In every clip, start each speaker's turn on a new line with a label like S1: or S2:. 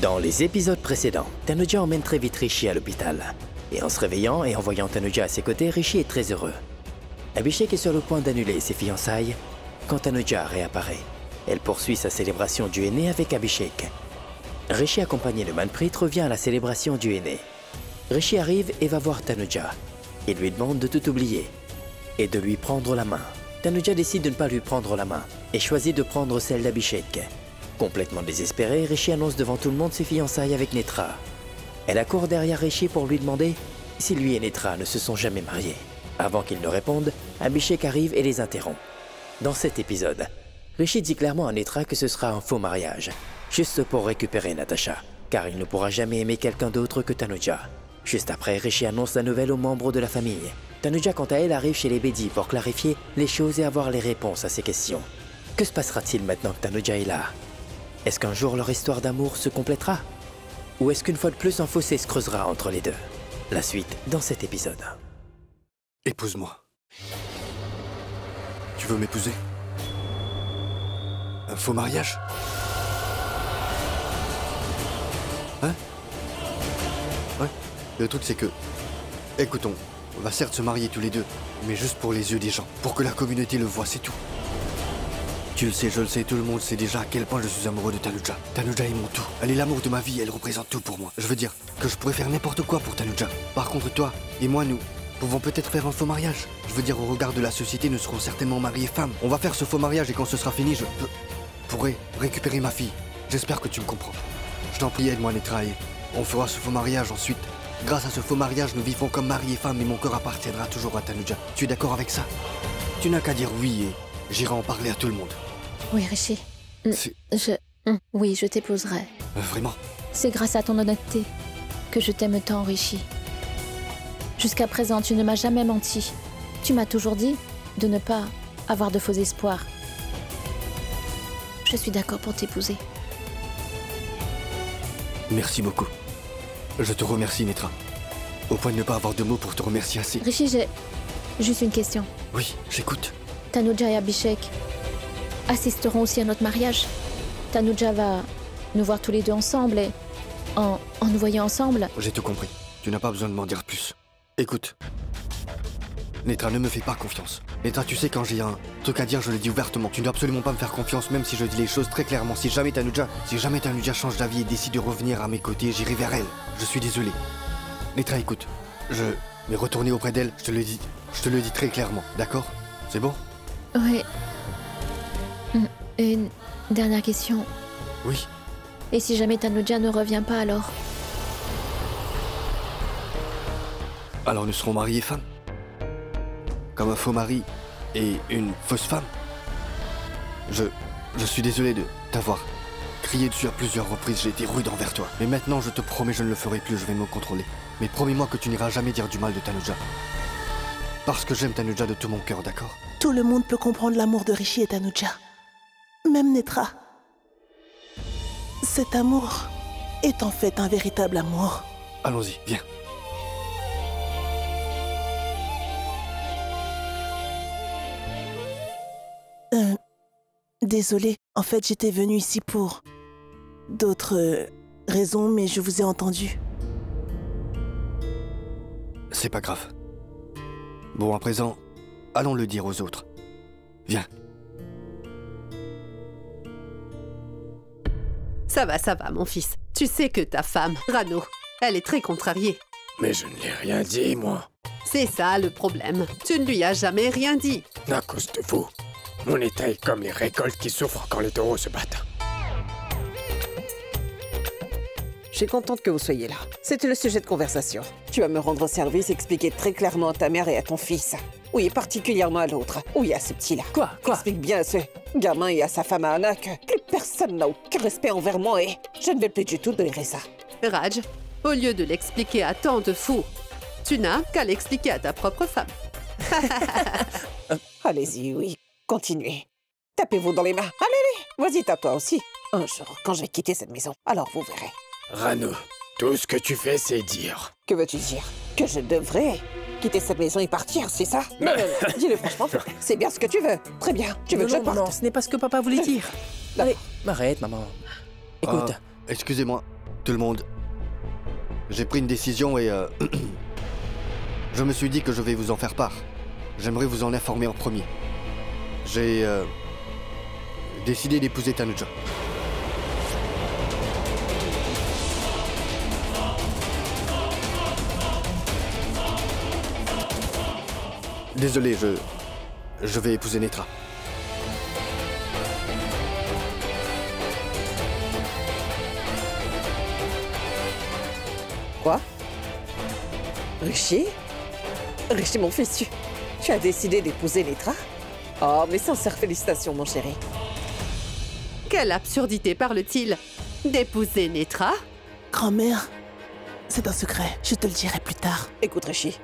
S1: Dans les épisodes précédents, Tanuja emmène très vite Rishi à l'hôpital. Et en se réveillant et en voyant Tanuja à ses côtés, Rishi est très heureux. Abhishek est sur le point d'annuler ses fiançailles quand Tanuja réapparaît. Elle poursuit sa célébration du aîné avec Abhishek. Rishi, accompagné de Manpreet, revient à la célébration du aîné. Rishi arrive et va voir Tanuja. Il lui demande de tout oublier et de lui prendre la main. Tanuja décide de ne pas lui prendre la main et choisit de prendre celle d'Abhishek. Complètement désespérée, Rishi annonce devant tout le monde ses fiançailles avec Netra. Elle accourt derrière Rishi pour lui demander si lui et Netra ne se sont jamais mariés. Avant qu'il ne réponde, Abhishek arrive et les interrompt. Dans cet épisode, Rishi dit clairement à Netra que ce sera un faux mariage, juste pour récupérer Natasha, car il ne pourra jamais aimer quelqu'un d'autre que Tanuja. Juste après, Rishi annonce la nouvelle aux membres de la famille. Tanuja, quant à elle, arrive chez les Bedi pour clarifier les choses et avoir les réponses à ses questions. Que se passera-t-il maintenant que Tanuja est là? Est-ce qu'un jour leur histoire d'amour se complétera? Ou est-ce qu'une fois de plus un fossé se creusera entre les deux? La suite dans cet épisode.
S2: Épouse-moi. Tu veux m'épouser? Un faux mariage? Hein? Ouais. Le truc c'est que... Écoutons, on va certes se marier tous les deux, mais juste pour les yeux des gens, pour que la communauté le voie, c'est tout. Tu le sais, je le sais, tout le monde sait déjà à quel point je suis amoureux de Tanuja. Tanuja est mon tout. Elle est l'amour de ma vie, elle représente tout pour moi. Je veux dire que je pourrais faire n'importe quoi pour Tanuja. Par contre, toi et moi, nous pouvons peut-être faire un faux mariage. Je veux dire, au regard de la société, nous serons certainement mariés femmes. On va faire ce faux mariage et quand ce sera fini, je pourrai récupérer ma fille. J'espère que tu me comprends. Je t'en prie, aide-moi, Netra, et on fera ce faux mariage ensuite. Grâce à ce faux mariage, nous vivons comme mari et femme et mon cœur appartiendra toujours à Tanuja. Tu es d'accord avec ça? Tu n'as qu'à dire oui et j'irai en parler à tout le monde.
S3: Oui, Rishi. Oui, je t'épouserai.
S2: Vraiment?
S3: C'est grâce à ton honnêteté que je t'aime tant, Rishi. Jusqu'à présent, tu ne m'as jamais menti. Tu m'as toujours dit de ne pas avoir de faux espoirs. Je suis d'accord pour t'épouser.
S2: Merci beaucoup. Je te remercie, Netra. Au point de ne pas avoir de mots pour te remercier assez.
S3: Rishi, j'ai juste une question.
S2: Oui, j'écoute.
S3: Tanuja et Abhishek assisteront aussi à notre mariage. Tanuja va nous voir tous les deux ensemble et en nous voyant ensemble...
S2: J'ai tout compris. Tu n'as pas besoin de m'en dire plus. Écoute. Netra, ne me fais pas confiance. Netra, tu sais, quand j'ai un truc à dire, je le dis ouvertement. Tu ne dois absolument pas me faire confiance, même si je dis les choses très clairement. Si jamais Tanuja change d'avis et décide de revenir à mes côtés, j'irai vers elle. Je suis désolé. Netra, écoute. Je vais retourner auprès d'elle, je te le dis très clairement, d'accord? C'est bon?
S3: Oui. Une dernière question.
S2: Oui.
S3: Et si jamais Tanuja ne revient pas alors?
S2: Alors nous serons mariés femmes? Comme un faux mari et une fausse femme? Je suis désolé de t'avoir crié dessus à plusieurs reprises, j'ai été rude envers toi. Mais maintenant, je te promets, je ne le ferai plus, je vais me contrôler. Mais promets-moi que tu n'iras jamais dire du mal de Tanuja. Parce que j'aime Tanuja de tout mon cœur, d'accord?
S4: Tout le monde peut comprendre l'amour de Rishi et Tanuja. Même Netra. Cet amour est en fait un véritable amour.
S2: Allons-y, viens.
S4: Désolée, en fait j'étais venue ici pour d'autres raisons, mais je vous ai entendu.
S2: C'est pas grave. Bon, à présent, allons le dire aux autres. Viens.
S5: Ça va, mon fils. Tu sais que ta femme, Rano, elle est très contrariée.
S6: Mais je ne l'ai rien dit, moi.
S5: C'est ça le problème. Tu ne lui as jamais rien dit.
S6: À cause de vous. Mon état est comme les récoltes qui souffrent quand les taureaux se battent.
S7: Je suis contente que vous soyez là. C'était le sujet de conversation. Tu vas me rendre service et expliquer très clairement à ta mère et à ton fils. Oui, particulièrement à l'autre. Oui, à ce petit-là.
S1: Quoi?
S7: Explique bien à ce gamin et à sa femme à Anna que personne n'a aucun respect envers moi et je ne vais plus du tout tolérer ça.
S5: Raj, au lieu de l'expliquer à tant de fous, tu n'as qu'à l'expliquer à ta propre femme.
S7: Allez-y, oui. Continuez. Tapez-vous dans les mains. Allez, vas-y, tape-toi aussi. Un jour, quand je vais quitter cette maison, alors vous verrez.
S6: Rano, tout ce que tu fais, c'est dire.
S7: Que veux-tu dire? Que je devrais quitter cette maison et partir, c'est ça? Non, dis-le franchement. C'est bien ce que tu veux. Très bien. Tu veux que je parte?
S1: Non, ce n'est pas ce que papa voulait dire. Allez, arrête, maman. Écoute.
S2: Excusez-moi. tout le monde. J'ai pris une décision et je me suis dit que je vais vous en faire part. J'aimerais vous en informer en premier. J'ai décidé d'épouser Tanuja. Désolé, je vais épouser Netra.
S7: Quoi? Rishi? Rishi, mon fils, tu as décidé d'épouser Netra? Oh, mes sincères félicitations, mon chéri.
S5: Quelle absurdité parle-t-il? D'épouser Netra?
S4: Grand-mère, c'est un secret. Je te le dirai plus tard.
S7: Écoute, Rishi,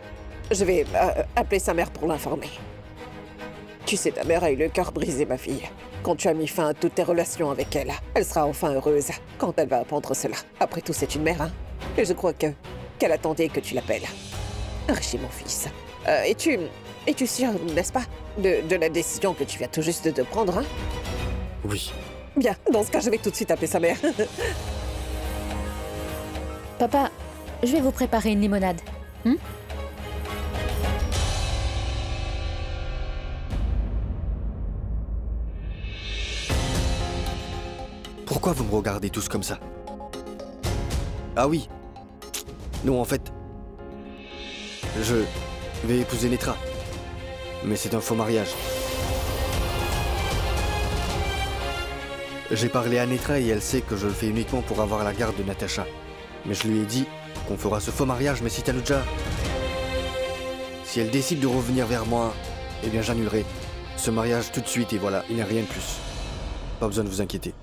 S7: je vais appeler sa mère pour l'informer. Tu sais, ta mère a eu le cœur brisé, ma fille. Quand tu as mis fin à toutes tes relations avec elle, elle sera enfin heureuse quand elle va apprendre cela. Après tout, c'est une mère, hein? Et je crois qu'elle attendait que tu l'appelles. Rishi, mon fils. Es-tu sûr, n'est-ce pas, de la décision que tu viens tout juste de prendre, hein?
S2: Oui.
S7: Bien, dans ce cas, je vais tout de suite appeler sa mère.
S3: Papa, je vais vous préparer une limonade.
S2: Pourquoi vous me regardez tous comme ça? Ah oui. Non, en fait, je vais épouser Netra. Mais c'est un faux mariage. J'ai parlé à Netra et elle sait que je le fais uniquement pour avoir la garde de Natasha. Mais je lui ai dit qu'on fera ce faux mariage, mais si Tanuja... Si elle décide de revenir vers moi, eh bien j'annulerai ce mariage tout de suite et voilà, il n'y a rien de plus. Pas besoin de vous inquiéter.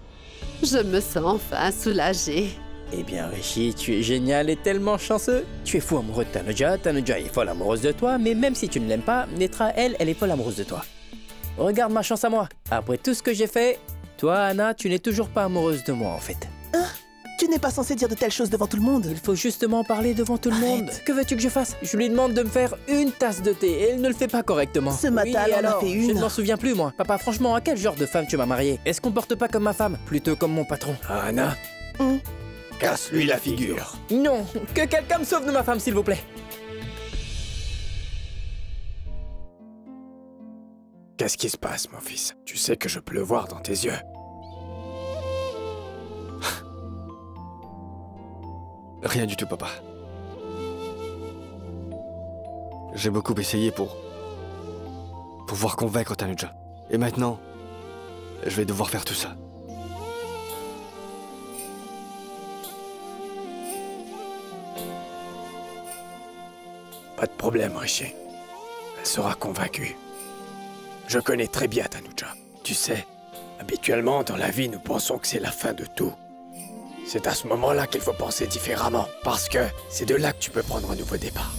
S5: Je me sens enfin soulagée.
S1: Eh bien, Rishi, tu es génial et tellement chanceux. Tu es fou amoureux de Tanuja, Tanuja est folle amoureuse de toi, mais même si tu ne l'aimes pas, Netra, elle est folle amoureuse de toi. Regarde ma chance à moi. Après tout ce que j'ai fait, toi, Anna, tu n'es toujours pas amoureuse de moi, en fait.
S4: Tu n'es pas censé dire de telles choses devant tout le monde.
S1: Il faut justement parler devant tout le monde.
S4: Arrête.
S1: Que veux-tu que je fasse? Je lui demande de me faire une tasse de thé et elle ne le fait pas correctement.
S4: Ce matin, elle en a
S1: alors,
S4: fait
S1: je
S4: une.
S1: ne m'en souviens plus, moi. Papa, franchement, à quel genre de femme tu m'as mariée? Elle se comporte pas comme ma femme, plutôt comme mon patron.
S6: Anna, casse-lui la figure.
S1: Non, que quelqu'un me sauve de ma femme, s'il vous plaît.
S6: Qu'est-ce qui se passe, mon fils? Tu sais que je peux le voir dans tes yeux.
S2: Rien du tout, papa. J'ai beaucoup essayé pour pouvoir convaincre Tanuja. Et maintenant, je vais devoir faire tout ça.
S6: Pas de problème, Rishi. Elle sera convaincue. Je connais très bien Tanuja. Tu sais, habituellement, dans la vie, nous pensons que c'est la fin de tout. C'est à ce moment-là qu'il faut penser différemment, parce que c'est de là que tu peux prendre un nouveau départ.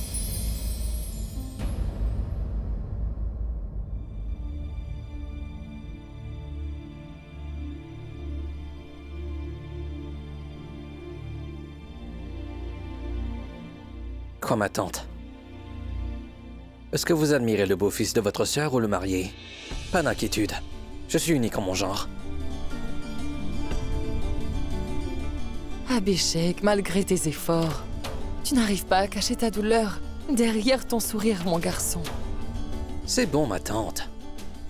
S8: Quoi, ma tante? Est-ce que vous admirez le beau-fils de votre sœur ou le marié? Pas d'inquiétude. Je suis unique en mon genre.
S9: Abhishek, malgré tes efforts, tu n'arrives pas à cacher ta douleur derrière ton sourire, mon garçon.
S8: C'est bon, ma tante.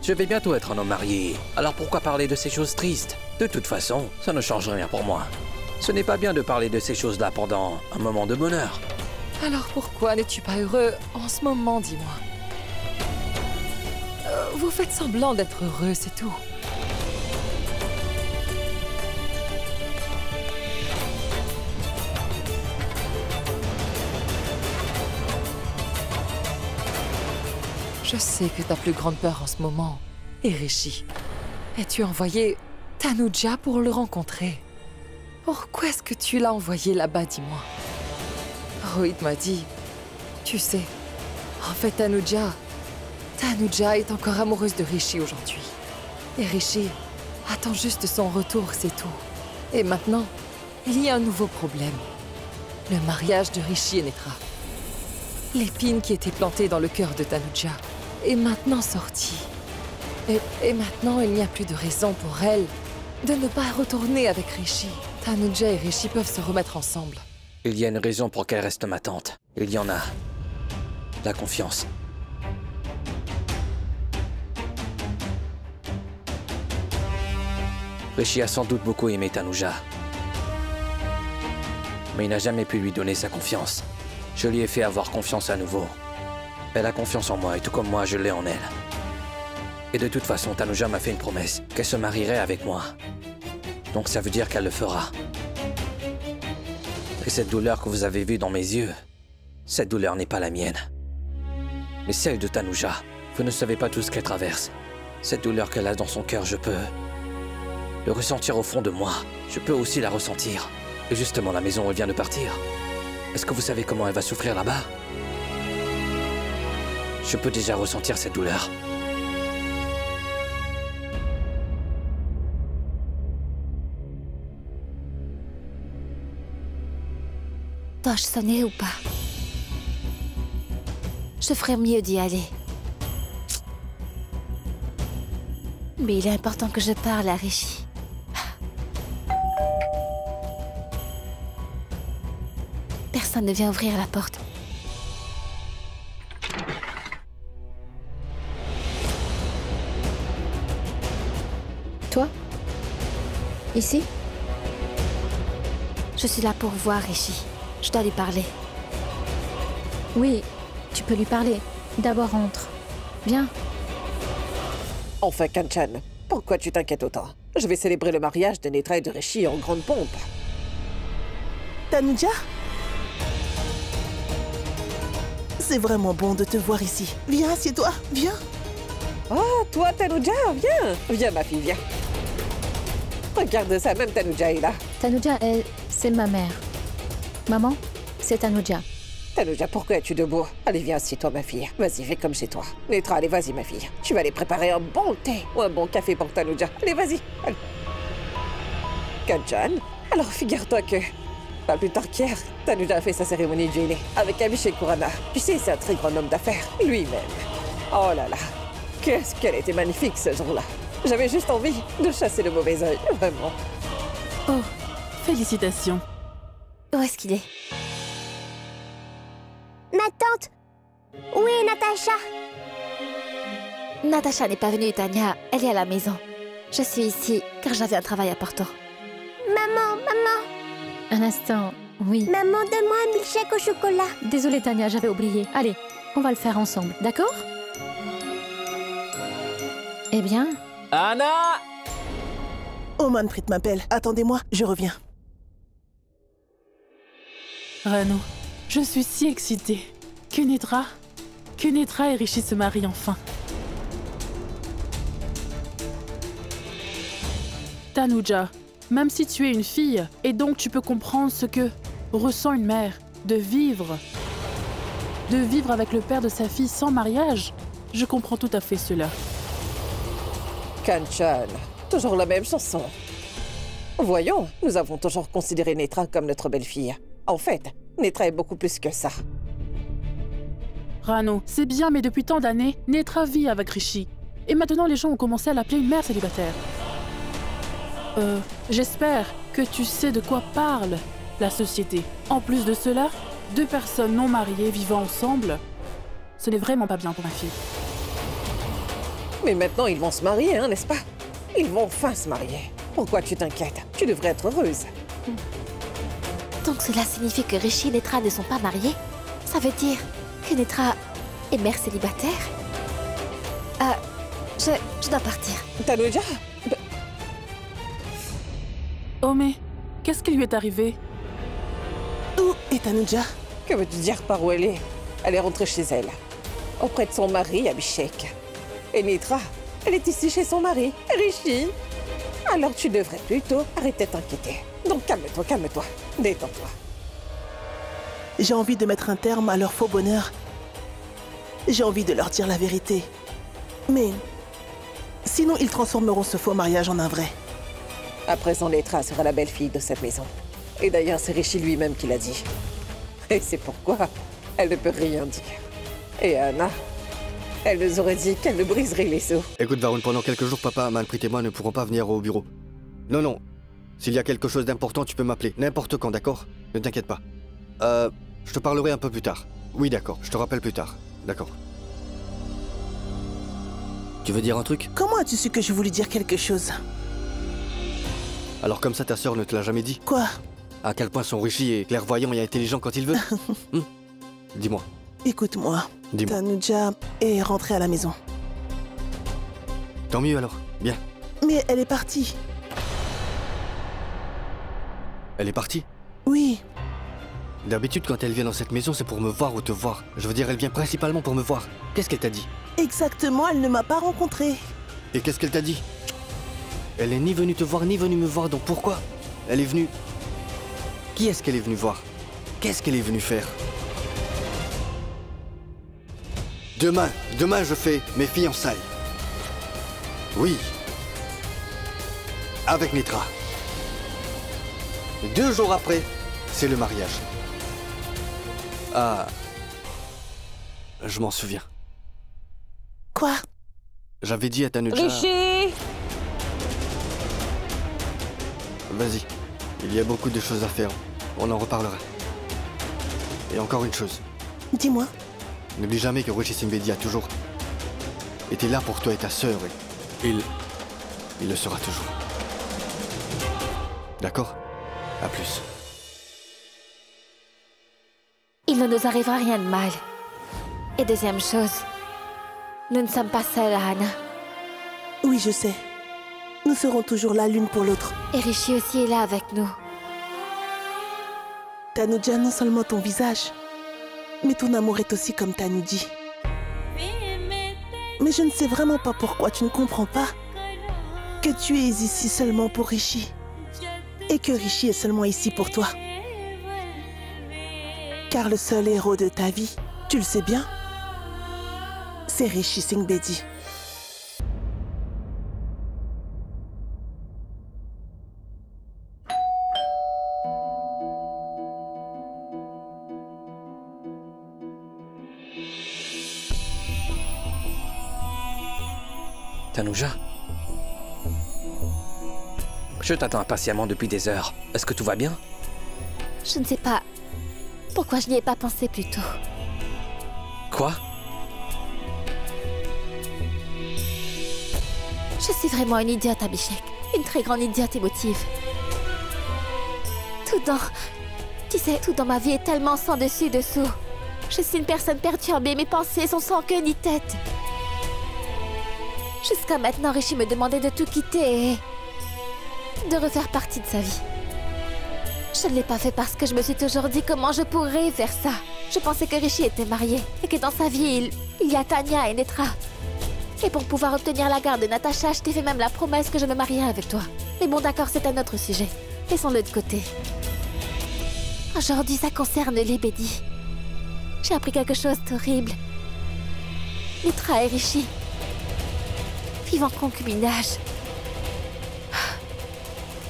S8: Je vais bientôt être un homme marié, alors pourquoi parler de ces choses tristes? De toute façon, ça ne change rien pour moi. Ce n'est pas bien de parler de ces choses-là pendant un moment de bonheur.
S9: Alors pourquoi n'es-tu pas heureux en ce moment, dis-moi? Vous faites semblant d'être heureux, c'est tout. Je sais que ta plus grande peur en ce moment est Rishi. Et tu as envoyé Tanuja pour le rencontrer. Pourquoi est-ce que tu l'as envoyé là-bas, dis-moi? Rohit m'a dit, tu sais, en fait Tanuja est encore amoureuse de Rishi aujourd'hui. Et Rishi attend juste son retour, c'est tout. Et maintenant, il y a un nouveau problème. Le mariage de Rishi et Netra. L'épine qui était plantée dans le cœur de Tanuja est maintenant sortie. Et maintenant, il n'y a plus de raison pour elle de ne pas retourner avec Rishi. Tanuja et Rishi peuvent se remettre ensemble.
S8: Il y a une raison pour qu'elle reste ma tante. Il y en a. La confiance. Rishi a sans doute beaucoup aimé Tanuja. Mais il n'a jamais pu lui donner sa confiance. Je lui ai fait avoir confiance à nouveau. Elle a confiance en moi et tout comme moi, je l'ai en elle. Et de toute façon, Tanuja m'a fait une promesse, qu'elle se marierait avec moi. Donc ça veut dire qu'elle le fera. Et cette douleur que vous avez vue dans mes yeux, cette douleur n'est pas la mienne. Mais celle de Tanuja, vous ne savez pas tout ce qu'elle traverse. Cette douleur qu'elle a dans son cœur, je peux le ressentir au fond de moi. Je peux aussi la ressentir. Et justement, la maison, elle vient de partir. Est-ce que vous savez comment elle va souffrir là-bas? Je peux déjà ressentir cette douleur.
S3: Dois-je sonner ou pas? Je ferais mieux d'y aller. Mais il est important que je parle à Rishi. Personne ne vient ouvrir la porte. Toi? Ici? Je suis là pour voir Rishi. Je dois lui parler. Oui, tu peux lui parler. D'abord entre. Viens.
S7: Enfin, Kanchan, pourquoi tu t'inquiètes autant? Je vais célébrer le mariage de Netra et de Rishi en grande pompe.
S4: Tanuja? C'est vraiment bon de te voir ici. Viens, assieds-toi, viens.
S7: Oh, toi, Tanuja, viens. Viens, ma fille, viens. Regarde ça, même Tanuja est là.
S3: Tanuja, c'est ma mère. Maman, c'est Tanuja.
S7: Tanuja, pourquoi es-tu debout? Allez, viens, assieds-toi, ma fille. Vas-y, fais comme chez toi. Netra, allez, vas-y, ma fille. Tu vas aller préparer un bon thé ou un bon café pour Tanuja. Allez, vas-y. Allez. Kanchan, alors figure-toi que... Pas plus tard qu'hier, Tanuja a fait sa cérémonie de gêné avec Abhishek Khurana. Tu sais, c'est un très grand homme d'affaires, lui-même. Oh là là, qu'est-ce qu'elle était magnifique ce jour-là. J'avais juste envie de chasser le mauvais œil, vraiment.
S10: Oh, félicitations.
S3: Où est-ce qu'il est?
S11: Ma tante! Où est Natacha?
S3: Natacha n'est pas venue, Tania. Elle est à la maison. Je suis ici car j'avais un travail important.
S11: Maman!
S3: Un instant, oui.
S11: Maman, donne-moi un milkshake au chocolat.
S3: Désolée, Tania, j'avais oublié. Allez, on va le faire ensemble, d'accord? Eh bien...
S10: Anna!
S4: Oh, Manpreet m'appelle. Attendez-moi, je reviens.
S10: Rano, je suis si excitée. Que Netra et Rishi se marient enfin. Tanuja, même si tu es une fille, et donc tu peux comprendre ce que ressent une mère, de vivre avec le père de sa fille sans mariage, je comprends tout à fait cela.
S7: Kanchan, toujours la même chanson. Voyons, nous avons toujours considéré Netra comme notre belle-fille. En fait, Netra est beaucoup plus que ça.
S10: Rano, c'est bien, mais depuis tant d'années, Netra vit avec Rishi. Et maintenant, les gens ont commencé à l'appeler une mère célibataire. J'espère que tu sais de quoi parle la société. En plus de cela, 2 personnes non mariées vivant ensemble, ce n'est vraiment pas bien pour ma fille.
S7: Mais maintenant, ils vont se marier, hein, n'est-ce pas? Ils vont enfin se marier. Pourquoi tu t'inquiètes? Tu devrais être heureuse.
S3: Donc cela signifie que Rishi et Netra ne sont pas mariés? Ça veut dire que Netra est mère célibataire? Je dois partir.
S7: Tanuja?
S10: Oh mais, qu'est-ce qui lui est arrivé?
S4: Où est Tanuja?
S7: Que veux-tu dire par où elle est? Elle est rentrée chez elle, auprès de son mari, Abhishek. Et Netra, elle est ici chez son mari, Rishi. Alors tu devrais plutôt arrêter de t'inquiéter. Donc calme-toi, calme-toi. Détends-toi.
S4: J'ai envie de mettre un terme à leur faux bonheur. J'ai envie de leur dire la vérité. Mais sinon, ils transformeront ce faux mariage en un vrai.
S7: À présent, Netra sera la belle-fille de cette maison. Et d'ailleurs, c'est Rishi lui-même qui l'a dit. Et c'est pourquoi elle ne peut rien dire. Et Anna, elle nous aurait dit qu'elle nous briserait les os.
S2: Écoute, Varun, pendant quelques jours, papa, Manpreet et moi ne pourrons pas venir au bureau. Non, S'il y a quelque chose d'important, tu peux m'appeler. N'importe quand, d'accord? Ne t'inquiète pas. Je te parlerai un peu plus tard. Oui, d'accord. Je te rappelle plus tard. D'accord. Tu veux dire un truc?
S4: Comment as-tu su que je voulais dire quelque chose?
S2: Alors comme ça, ta sœur ne te l'a jamais dit?
S4: Quoi?
S2: À quel point son Rishi est clairvoyant et intelligent quand il veut? Dis-moi.
S4: Écoute-moi.
S2: Dis-moi.
S4: Tanuja est rentrée à la maison.
S2: Tant mieux alors. Bien.
S4: Mais elle est partie.
S2: Elle est partie?
S4: Oui.
S2: D'habitude, quand elle vient dans cette maison, c'est pour me voir ou te voir. Je veux dire, elle vient principalement pour me voir. Qu'est-ce qu'elle t'a dit?
S4: Exactement, elle ne m'a pas rencontré.
S2: Et qu'est-ce qu'elle t'a dit? Elle est ni venue te voir, ni venue me voir, donc pourquoi? Elle est venue... Qui est-ce qu'elle est venue voir? Qu'est-ce qu'elle est venue faire? Demain je fais mes fiançailles. Oui. Avec Netra. 2 jours après, c'est le mariage. Ah... Je m'en souviens.
S4: Quoi?
S2: J'avais dit à Tanuja...
S3: Rishi!
S2: Vas-y. Il y a beaucoup de choses à faire. On en reparlera. Et encore une chose.
S4: Dis-moi.
S2: N'oublie jamais que Rishi Singbedi a toujours été là pour toi et ta sœur et il le sera toujours. D'accord? À plus.
S3: Il ne nous arrivera rien de mal. Et deuxième chose, nous ne sommes pas seuls, Anna.
S4: Oui, je sais. Nous serons toujours là l'une pour l'autre.
S3: Et Rishi aussi est là avec nous.
S4: Tanuja, non seulement ton visage, mais ton amour est aussi comme Tanu dit. Mais je ne sais vraiment pas pourquoi tu ne comprends pas que tu es ici seulement pour Rishi. Et que Rishi est seulement ici pour toi. Car le seul héros de ta vie, tu le sais bien, c'est Rishi Singbedi.
S8: Tanuja? Je t'attends impatiemment depuis des heures. Est-ce que tout va bien?
S3: Je ne sais pas pourquoi je n'y ai pas pensé plus tôt.
S8: Quoi?
S3: Je suis vraiment une idiote, Abhishek. Une très grande idiote émotive. Tu sais, tout dans ma vie est tellement sans dessus dessous. Je suis une personne perturbée, mes pensées sont sans queue ni tête. Jusqu'à maintenant, Rishi me demandait de tout quitter et de refaire partie de sa vie. Je ne l'ai pas fait parce que je me suis toujours dit comment je pourrais faire ça. Je pensais que Rishi était marié et que dans sa vie, il y a Tanya et Netra. Et pour pouvoir obtenir la garde de Natasha, je t'ai fait même la promesse que je me marierais avec toi. Mais bon, d'accord, c'est un autre sujet. Laissons-le de côté. Aujourd'hui, ça concerne les Bedi. J'ai appris quelque chose d'horrible. Netra et Rishi vivent en concubinage.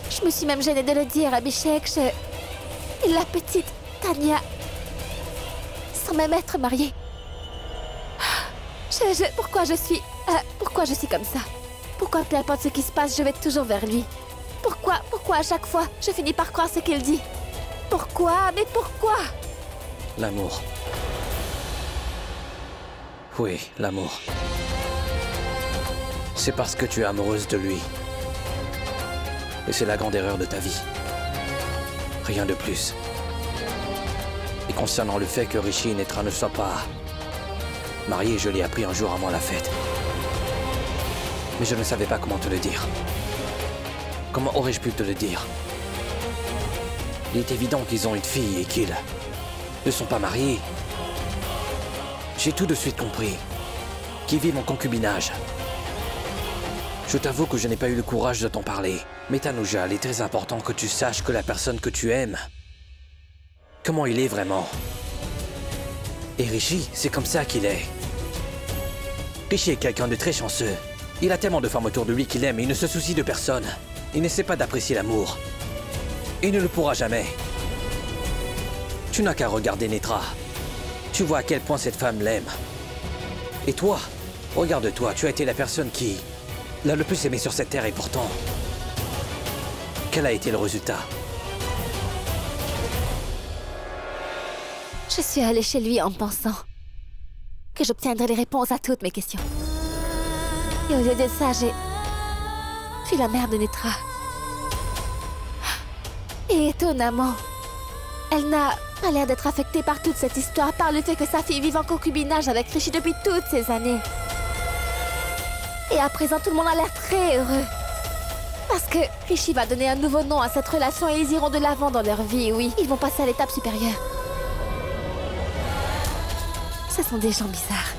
S3: Je me suis même gênée de le dire, Abhishek. La petite Tanya, sans même être mariée. Pourquoi je suis comme ça? Pourquoi peu importe ce qui se passe, je vais toujours vers lui? Pourquoi à chaque fois, je finis par croire ce qu'il dit? Pourquoi? Mais pourquoi?
S8: L'amour. Oui, l'amour. C'est parce que tu es amoureuse de lui. Et c'est la grande erreur de ta vie. Rien de plus. Et concernant le fait que Rishi et Netra ne soient pas mariés, je l'ai appris un jour avant la fête. Mais je ne savais pas comment te le dire. Comment aurais-je pu te le dire? Il est évident qu'ils ont une fille et qu'ils ne sont pas mariés. J'ai tout de suite compris qu'ils vivent en concubinage. Je t'avoue que je n'ai pas eu le courage de t'en parler. Mais Tanuja, il est très important que tu saches que la personne que tu aimes, comment il est vraiment. Et Rishi, c'est comme ça qu'il est. Rishi est quelqu'un de très chanceux. Il a tellement de femmes autour de lui qu'il aime et il ne se soucie de personne. Il ne sait pas d'apprécier l'amour. Il ne le pourra jamais. Tu n'as qu'à regarder Netra. Tu vois à quel point cette femme l'aime. Et toi, regarde-toi, tu as été la personne qui l'a le plus aimé sur cette terre et pourtant... Quel a été le résultat?
S3: Je suis allée chez lui en pensant que j'obtiendrais les réponses à toutes mes questions. Et au lieu de ça, j'ai fui la mère de Netra. Et étonnamment, elle n'a pas l'air d'être affectée par toute cette histoire, par le fait que sa fille vive en concubinage avec Rishi depuis toutes ces années. Et à présent, tout le monde a l'air très heureux. Parce que Rishi va donner un nouveau nom à cette relation et ils iront de l'avant dans leur vie, oui. Ils vont passer à l'étape supérieure. Ce sont des gens bizarres.